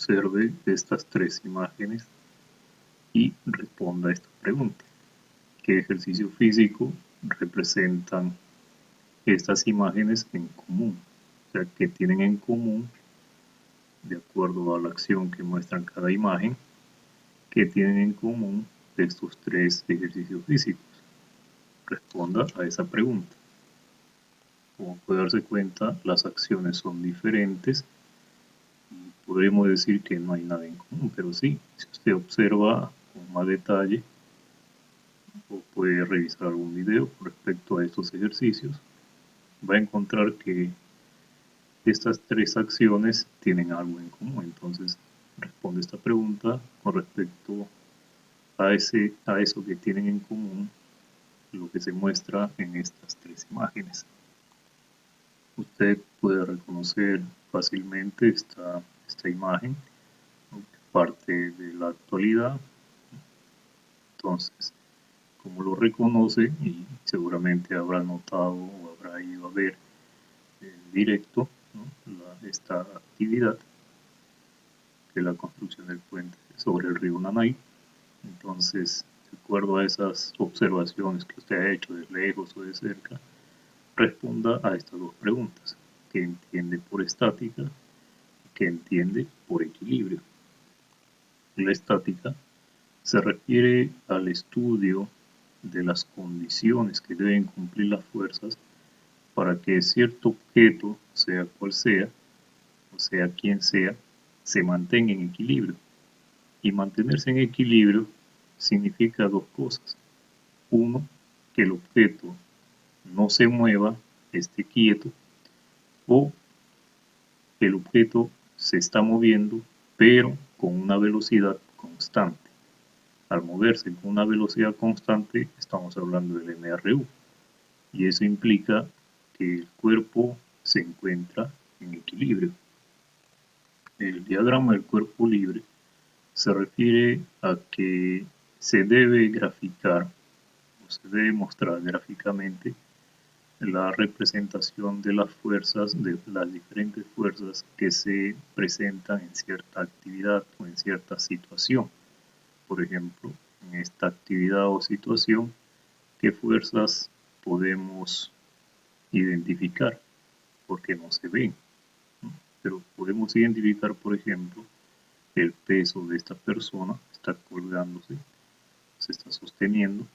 observe estas tres imágenes y responda a esta pregunta. ¿Qué ejercicio físico representan estas imágenes en común? O sea, ¿qué tienen en común de acuerdo a la acción que muestran cada imagen? ¿Qué tienen en común de estos tres ejercicios físicos? Responda a esa pregunta. Como puede darse cuenta, las acciones son diferentes y podríamos decir que no hay nada en común, pero sí, si usted observa con más detalle o puede revisar algún video con respecto a estos ejercicios, va a encontrar que estas tres acciones tienen algo en común. Entonces, responde esta pregunta con respecto a eso que tienen en común lo que se muestra en estas tres imágenes. Usted puede reconocer fácilmente esta imagen, ¿no? Parte de la actualidad. Entonces, como lo reconoce y seguramente habrá notado o habrá ido a ver en directo, ¿no? Esta actividad de la construcción del puente sobre el río Nanay. Entonces, de acuerdo a esas observaciones que usted ha hecho de lejos o de cerca, responda a estas dos preguntas. ¿Qué entiende por estática? ¿Qué entiende por equilibrio? La estática se refiere al estudio de las condiciones que deben cumplir las fuerzas para que cierto objeto, sea cual sea, o sea quien sea, se mantenga en equilibrio. Y mantenerse en equilibrio significa dos cosas. Uno, que el objeto no se mueva, esté quieto, o que el objeto se está moviendo, pero con una velocidad constante. Al moverse con una velocidad constante, estamos hablando del MRU, y eso implica que el cuerpo se encuentra en equilibrio. El diagrama del cuerpo libre se refiere a que se debe graficar o se debe mostrar gráficamente la representación de las fuerzas, de las diferentes fuerzas que se presentan en cierta actividad o en cierta situación. Por ejemplo, en esta actividad o situación, ¿qué fuerzas podemos identificar? Porque no se ven, ¿no? Pero podemos identificar, por ejemplo, el peso de esta persona, está colgándose, se está sosteniendo.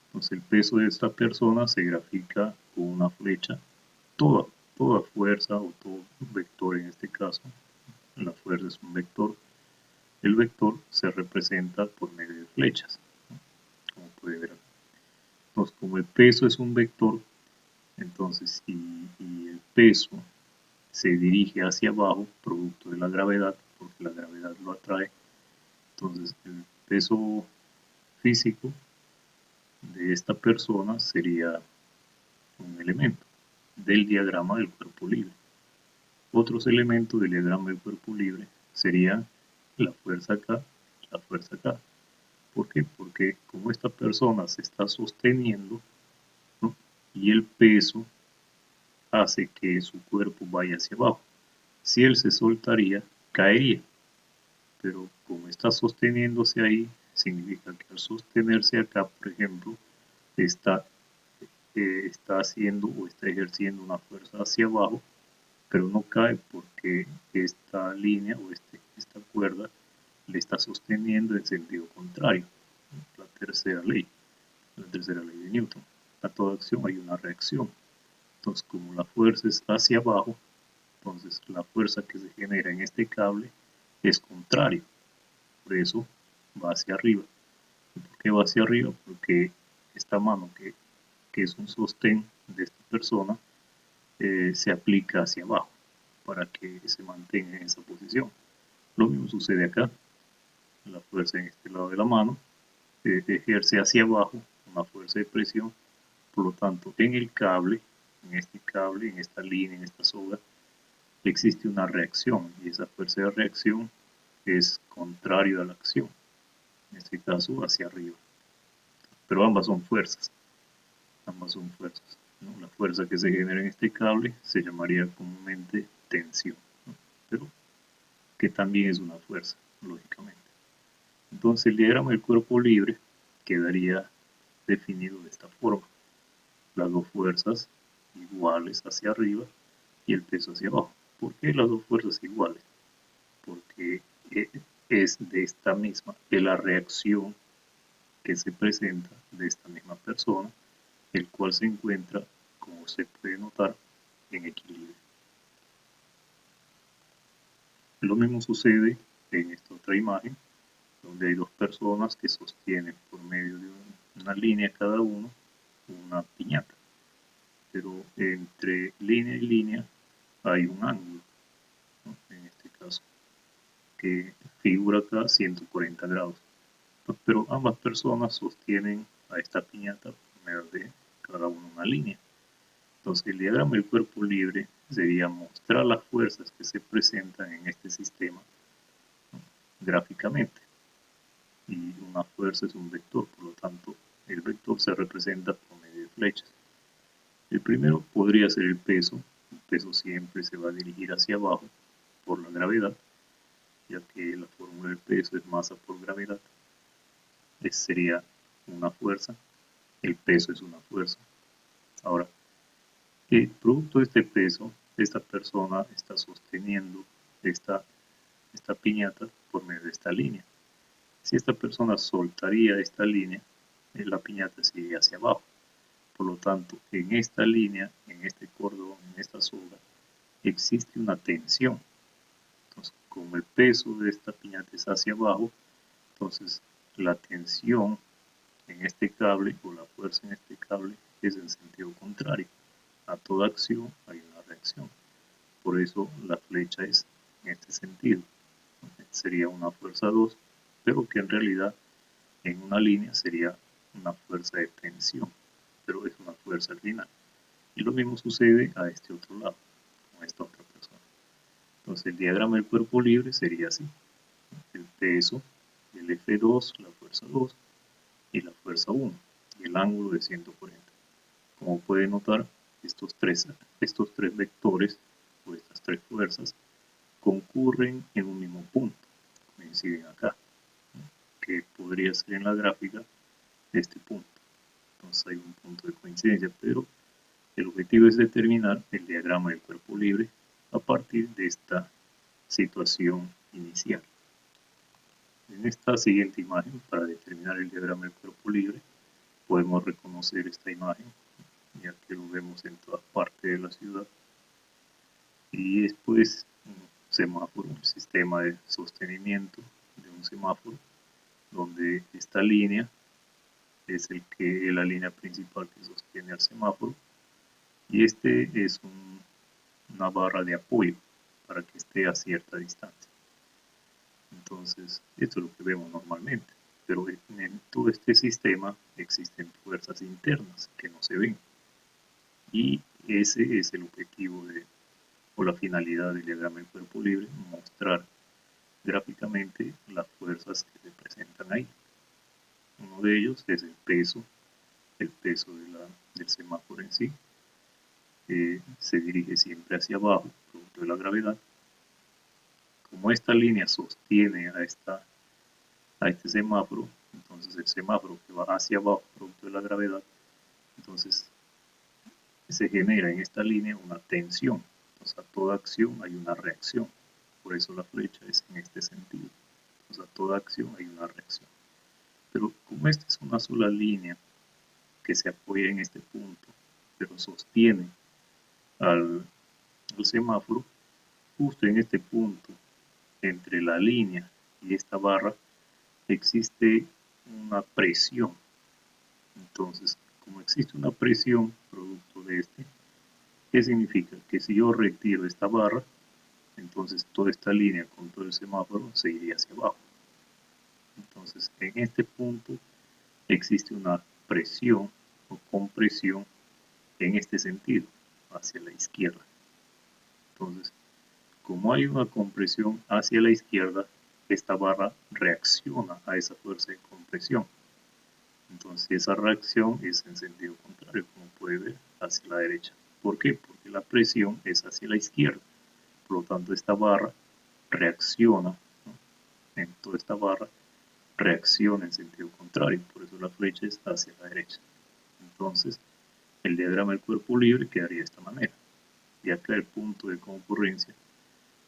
Entonces el peso de esta persona se grafica con una flecha, toda fuerza o todo vector en este caso, la fuerza es un vector, el vector se representa por medio de flechas, ¿no? Como puede ver acá. Entonces, como el peso es un vector, entonces y el peso se dirige hacia abajo, producto de la gravedad, porque la gravedad lo atrae, entonces el peso físico de esta persona sería un elemento del diagrama del cuerpo libre. Otros elementos del diagrama del cuerpo libre serían la fuerza acá, la fuerza acá. ¿Por qué? Porque como esta persona se está sosteniendo, ¿no? Y el peso hace que su cuerpo vaya hacia abajo. Si él se soltaría, caería. Pero como está sosteniéndose ahí, significa que al sostenerse acá, por ejemplo, está haciendo o está ejerciendo una fuerza hacia abajo, pero no cae porque esta línea o esta cuerda le está sosteniendo en sentido contrario. La tercera ley de Newton. A toda acción hay una reacción. Entonces, como la fuerza es hacia abajo, entonces la fuerza que se genera en este cable es contrario. Por eso va hacia arriba. ¿Y por qué va hacia arriba? Porque esta mano que es un sostén de esta persona se aplica hacia abajo para que se mantenga en esa posición. Lo mismo sucede acá. La fuerza en este lado de la mano ejerce hacia abajo una fuerza de presión. Por lo tanto, en el cable, en esta línea, en esta soga, existe una reacción y esa fuerza de reacción es contrario a la acción, en este caso hacia arriba. Pero ambas son fuerzas, ¿no? La fuerza que se genera en este cable se llamaría comúnmente tensión, ¿no? Pero que también es una fuerza, lógicamente. Entonces el diagrama del cuerpo libre quedaría definido de esta forma. Las dos fuerzas iguales hacia arriba y el peso hacia abajo. ¿Por qué las dos fuerzas iguales? Porque es de esta misma, de la reacción que se presenta de esta misma persona, el cual se encuentra, como se puede notar, en equilibrio. Lo mismo sucede en esta otra imagen, donde hay dos personas que sostienen por medio de una línea cada uno una piñata. Pero entre línea y línea hay un ángulo, ¿no? En este caso, que figura acá 140 grados. Pero ambas personas sostienen a esta piñata por medio de cada una línea. Entonces el diagrama del cuerpo libre sería mostrar las fuerzas que se presentan en este sistema, ¿no?, gráficamente. Y una fuerza es un vector, por lo tanto el vector se representa por medio de flechas. El primero podría ser el peso siempre se va a dirigir hacia abajo por la gravedad, ya que la fórmula del peso es masa por gravedad. Sería una fuerza, el peso es una fuerza. Ahora, producto de este peso, esta persona está sosteniendo esta piñata por medio de esta línea. Si esta persona soltaría esta línea, la piñata sigue hacia abajo. Por lo tanto, en esta línea, en este cordón, en esta soga, existe una tensión. Entonces, como el peso de esta piñata es hacia abajo, entonces la tensión en este cable o la fuerza en este cable es en sentido contrario. A toda acción hay una reacción. Por eso la flecha es en este sentido. Sería una fuerza 2, pero que en realidad en una línea sería una fuerza de tensión, pero es una fuerza al final. Y lo mismo sucede a este otro lado, con esta otra persona. Entonces el diagrama del cuerpo libre sería así. El peso, el F2, la fuerza 2 y la fuerza 1, y el ángulo de 140. Como pueden notar, estos tres vectores o estas tres fuerzas concurren en un mismo punto, coinciden acá, ¿no?, que podría ser en la gráfica este punto. Entonces hay un punto de coincidencia, pero el objetivo es determinar el diagrama del cuerpo libre a partir de esta situación inicial. En esta siguiente imagen, para determinar el diagrama del cuerpo libre, podemos reconocer esta imagen, ya que lo vemos en todas partes de la ciudad. Y después un semáforo, un sistema de sostenimiento de un semáforo, donde esta línea es la línea principal que sostiene al semáforo, y este es una barra de apoyo para que esté a cierta distancia. Entonces, esto es lo que vemos normalmente, pero en todo este sistema existen fuerzas internas que no se ven, y ese es el objetivo o la finalidad del diagrama del cuerpo libre, mostrar gráficamente las fuerzas que se presentan ahí. Uno de ellos es el peso del semáforo en sí, se dirige siempre hacia abajo, producto de la gravedad. Como esta línea sostiene a este semáforo, entonces el semáforo que va hacia abajo, producto de la gravedad, entonces se genera en esta línea una tensión. Entonces a toda acción hay una reacción. Por eso la flecha es en este sentido. Entonces a toda acción hay una reacción. Pero como esta es una sola línea que se apoya en este punto, pero sostiene al semáforo, justo en este punto, entre la línea y esta barra, existe una presión. Entonces, como existe una presión producto de este, ¿qué significa? Que si yo retiro esta barra, entonces toda esta línea con todo el semáforo se iría hacia abajo. Entonces, en este punto existe una presión o compresión en este sentido, hacia la izquierda. Entonces, como hay una compresión hacia la izquierda, esta barra reacciona a esa fuerza de compresión. Entonces esa reacción es en sentido contrario, como puede ver, hacia la derecha. ¿Por qué? Porque la presión es hacia la izquierda. Por lo tanto, esta barra reacciona, ¿no? En toda esta barra reacciona en sentido contrario, por eso la flecha es hacia la derecha. Entonces, el diagrama del cuerpo libre quedaría de esta manera. Y acá el punto de concurrencia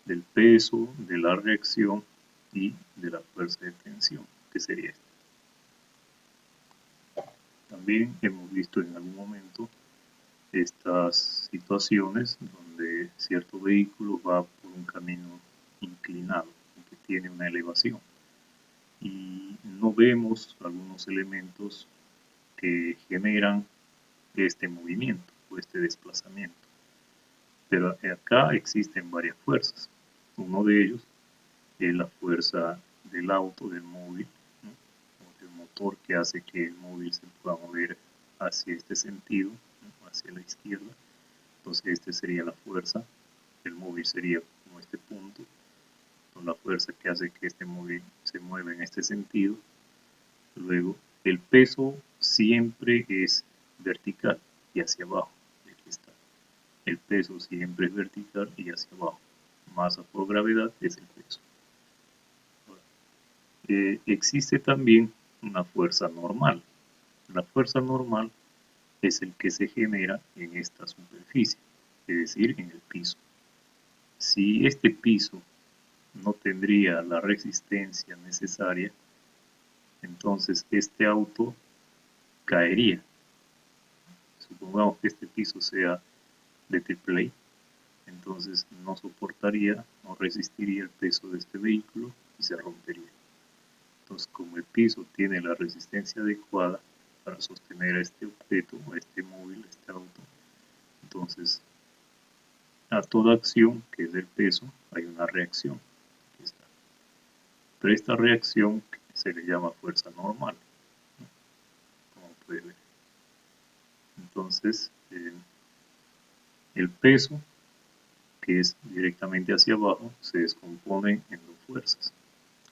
del peso, de la reacción y de la fuerza de tensión, que sería este. También hemos visto en algún momento estas situaciones donde cierto vehículo va por un camino inclinado, que tiene una elevación, y no vemos algunos elementos que generan este movimiento o este desplazamiento. Pero acá existen varias fuerzas. Uno de ellos es la fuerza del auto, del móvil, ¿no? O del motor, que hace que el móvil se pueda mover hacia este sentido, ¿no? Hacia la izquierda. Entonces esta sería la fuerza. El móvil sería como este punto, con la fuerza que hace que este móvil se mueva en este sentido. Luego, el peso siempre es vertical y hacia abajo. Aquí está. El peso siempre es vertical y hacia abajo. Masa por gravedad es el peso. Existe también una fuerza normal. La fuerza normal es el que se genera en esta superficie, es decir, en el piso. Si este piso no tendría la resistencia necesaria, entonces este auto caería. Supongamos que este piso sea de triple A, entonces no soportaría, no resistiría el peso de este vehículo y se rompería. Entonces, como el piso tiene la resistencia adecuada para sostener a este objeto, a este móvil, a este auto, entonces a toda acción que es del peso hay una reacción. Aquí está. Pero esta reacción se le llama fuerza normal, ¿no? Como puede ver. Entonces, el peso, que es directamente hacia abajo, se descompone en dos fuerzas.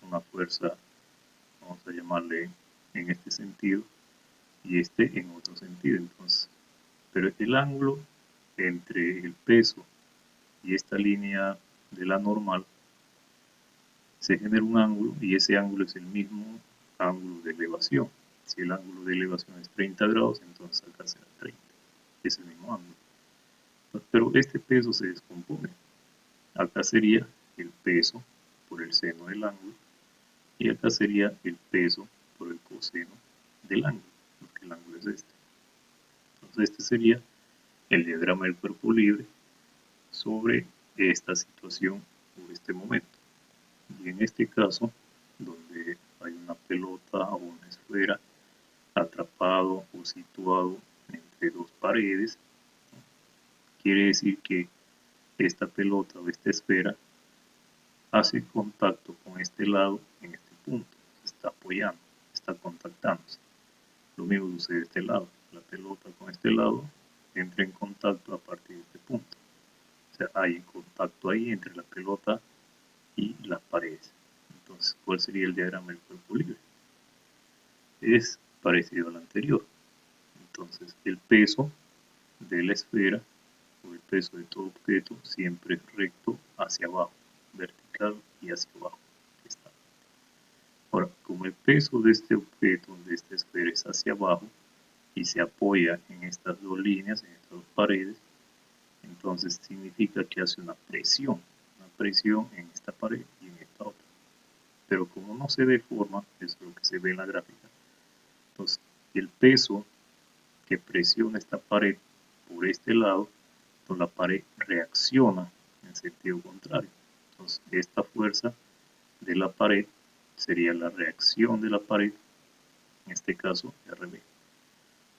Una fuerza, vamos a llamarle en este sentido, y este en otro sentido. Entonces, pero el ángulo entre el peso y esta línea de la normal se genera un ángulo, y ese ángulo es el mismo ángulo de elevación. Si el ángulo de elevación es 30 grados, entonces acá será 30. Es el mismo ángulo. Pero este peso se descompone. Acá sería el peso por el seno del ángulo, y acá sería el peso por el coseno del ángulo, porque el ángulo es este. Entonces este sería el diagrama del cuerpo libre sobre esta situación o este momento. Y en este caso, donde hay una pelota o una esfera atrapado o situado entre dos paredes, quiere decir que esta pelota o esta esfera hace contacto con este lado en este punto, se está apoyando, está contactándose. Lo mismo sucede de este lado, la pelota con este lado entra en contacto a partir de este punto. O sea, hay contacto ahí entre la pelota y las paredes. Entonces, ¿cuál sería el diagrama del cuerpo libre? Es parecido al anterior. Entonces, el peso de la esfera o el peso de todo objeto siempre es recto hacia abajo, vertical y hacia abajo. Está. Ahora, como el peso de este objeto, de esta esfera, es hacia abajo y se apoya en estas dos líneas, en estas dos paredes, entonces significa que hace una presión en esta pared y en esta otra. Pero como no se deforma, eso es lo que se ve en la gráfica, entonces el peso que presiona esta pared por este lado, entonces la pared reacciona en sentido contrario. Entonces esta fuerza de la pared sería la reacción de la pared, en este caso RB.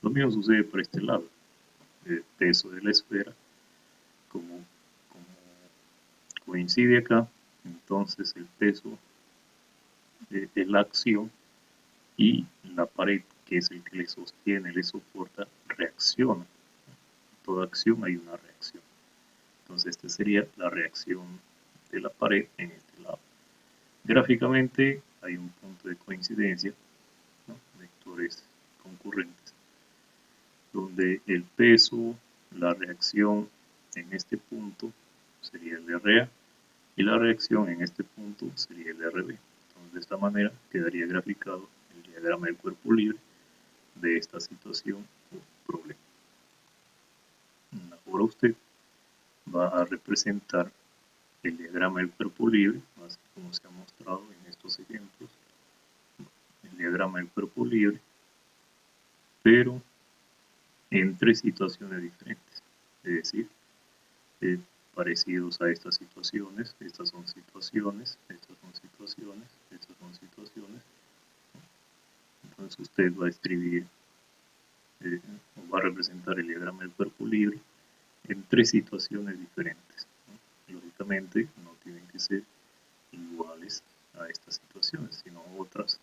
Lo mismo sucede por este lado. El peso de la esfera, como coincide acá, entonces el peso es la acción, y la pared, que es el que le sostiene, le soporta, reacciona. En toda acción hay una reacción. Entonces esta sería la reacción de la pared en este lado. Gráficamente hay un punto de coincidencia, ¿no? Vectores concurrentes, donde el peso, la reacción en este punto sería el RA, y la reacción en este punto sería el RB. Entonces, de esta manera quedaría graficado el diagrama del cuerpo libre de esta situación o problema. Ahora usted va a representar el diagrama del cuerpo libre, así como se ha mostrado en estos ejemplos, el diagrama del cuerpo libre, pero en 3 situaciones diferentes, es decir, parecidos a estas situaciones, estas son situaciones, estas son situaciones, estas son situaciones. Entonces usted va a escribir o va a representar el diagrama del cuerpo libre en 3 situaciones diferentes, ¿no? Lógicamente no tienen que ser iguales a estas situaciones, sino otras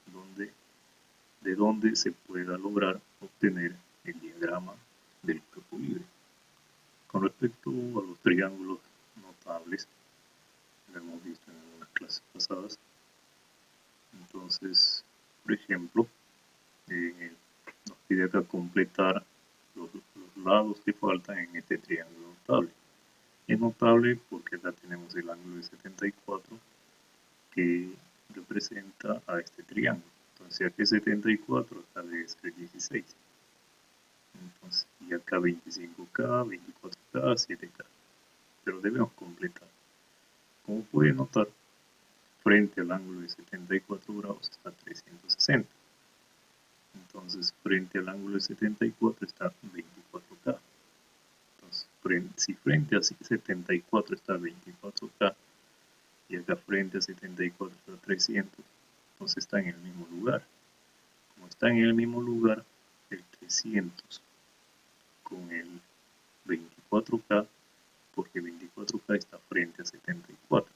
de donde se pueda lograr obtener el diagrama del cuerpo libre. Con respecto a los triángulos notables, lo hemos visto en algunas clases pasadas. Entonces, por ejemplo, nos pide acá completar los lados que faltan en este triángulo notable. Es notable porque acá tenemos el ángulo de 74 que representa a este triángulo. Entonces aquí 74, acá debe ser 16. Entonces, y acá 25K, 24K, 7K. Pero debemos completar. Como pueden notar, frente al ángulo de 74 grados está 360. Entonces, frente al ángulo de 74 está 24K. Entonces, si frente a 74 está 24K y acá frente a 74 está 300, entonces está en el mismo lugar. Como está en el mismo lugar, el 300 con el 24K, porque 24K está frente a 74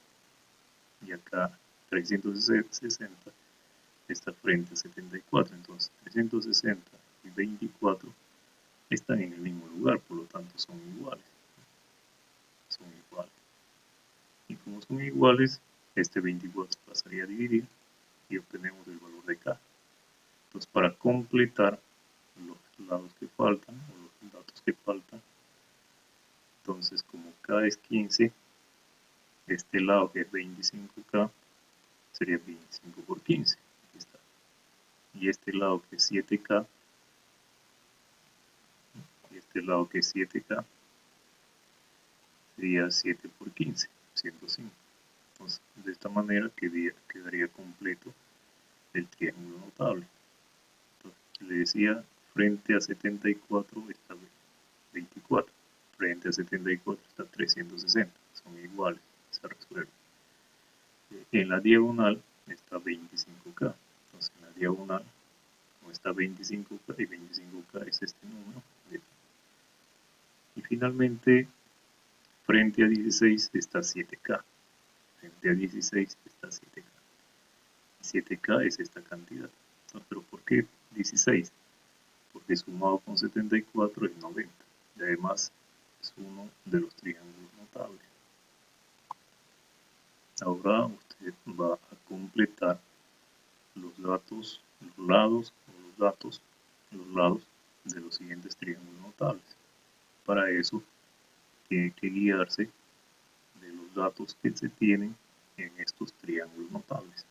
y acá 360 está frente a 74, entonces 360 y 24 están en el mismo lugar, por lo tanto son iguales. Y como son iguales, este 24 pasaría a dividir y obtenemos el valor de K. Entonces, para completar los lados que faltan, o los datos que faltan, entonces como K es 15, este lado que es 25K sería 25 por 15. Aquí está. Y este lado que es 7K, y este lado que es 7K, sería 7 por 15, 105. Entonces, de esta manera quedaría completo el triángulo notable. Entonces, le decía, frente a 74 está 24, frente a 74 está 360, son iguales, se resuelve. En la diagonal está 25K, entonces en la diagonal, como está 25K y 25K es este número, y finalmente frente a 16 está 7K, frente a 16 está 7K, y 7K es esta cantidad. Entonces, ¿pero por qué 16? Porque sumado con 74 es 90, y además es uno de los triángulos notables. Ahora usted va a completar los datos, los lados de los siguientes triángulos notables. Para eso tiene que guiarse de los datos que se tienen en estos triángulos notables.